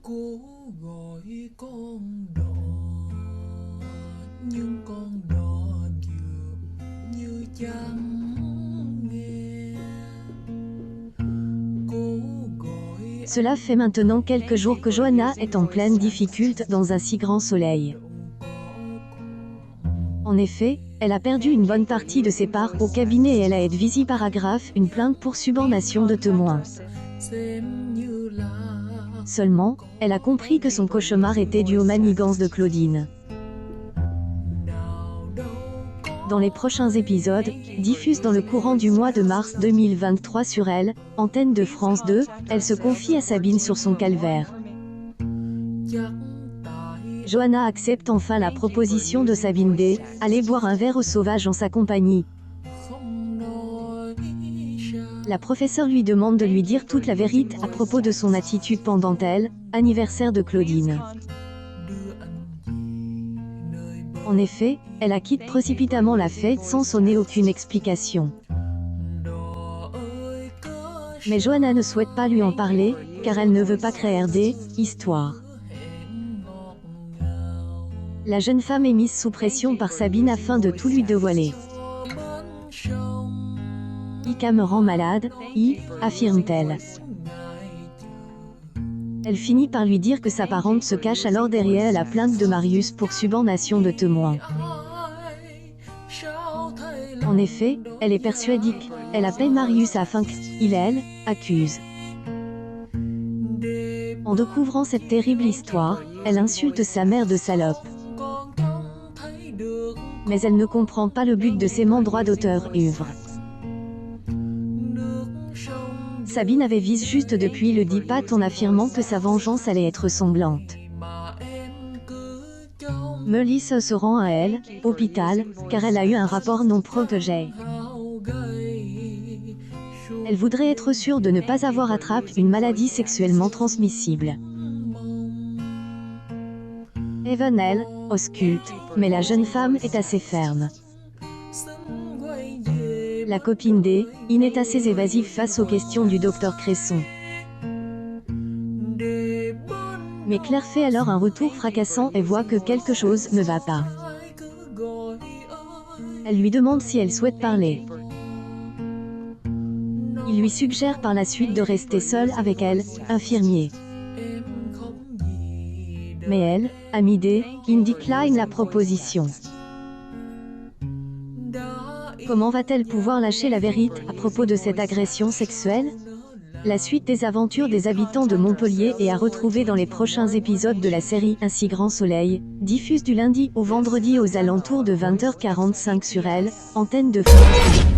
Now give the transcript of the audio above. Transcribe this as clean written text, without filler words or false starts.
Cố gọi con đò nhưng con đò dường như chẳng nghe. Cố gọi Cela fait maintenant quelques jours que Johanna est en pleine difficulté dans un si grand soleil. En effet, elle a perdu une bonne partie de ses parts au cabinet et elle a été visée paragraphe une plainte pour subornation de témoins. xem như là Seulement, elle a compris que son cauchemar était dû aux manigances de Claudine. nào đâu có. Dans les prochains épisodes, diffusés dans le courant du mois de mars 2023 sur Elle, antenne de France 2, elle se confie à Sabine sur son calvaire. Chắc tại Johanna accepte enfin la proposition de Sabine D, aller boire un verre au sauvage en sa compagnie. không nói ra. La professeure lui demande de lui dire toute la vérité à propos de son attitude pendant elle, anniversaire de Claudine. Đưa anh gì nơi bờ En effet, elle a quitté précipitamment la fête sans sonner aucune explication. đò ơi cớ Mais Johanna ne souhaite pas lui en parler, car elle ne veut pas créer des histoires. hẹn ngọt ngào. La jeune femme est mise sous pression par Sabine afin de tout lui dévoiler. Cho bến sông Ika me rend malade, affirme-t-elle. ngày chờ. Elle finit par lui dire que sa parente se cache alors derrière la plainte de Marius pour subornation de témoins. Ai, sao thay lòng En effet, elle est persuadée qu'elle appelle Marius afin qu'il elle accuse. để En découvrant cette terrible histoire, elle insulte sa mère de salope. con trông thấy được Mais elle ne comprend pas le but de ces droits d'auteur œuvre. nước sông Sabine avait vise juste depuis le 10 pattes en affirmant que sa vengeance allait être sanglante. mà em cứ trông Melissa se rend à elle, hôpital, car elle a eu un rapport non protégé. hao gầy suốt Elle voudrait être sûre de ne pas avoir attrapé une maladie sexuellement transmissible. mong. Evan elle, ausculte, mais la jeune femme est assez ferme. Xin quay về La copine D, est assez évasive face aux questions du docteur Cresson. để bên Mais Claire fait alors un retour fracassant et voit que quelque chose ne va pas. ai cứ gọi ơi. Elle lui demande si elle souhaite parler. Il lui suggère par la suite de rester seule avec elle, infirmier. Em không gì đâu Mais elle, amie D, décline la proposition. đã Comment va-t-elle pouvoir lâcher la vérité à propos de cette agression sexuelle? La suite des aventures des habitants de Montpellier est à retrouver dans les prochains épisodes de la série Un si grand soleil, diffuse du lundi au vendredi aux alentours de 20h45 sur Elle, antenne de France.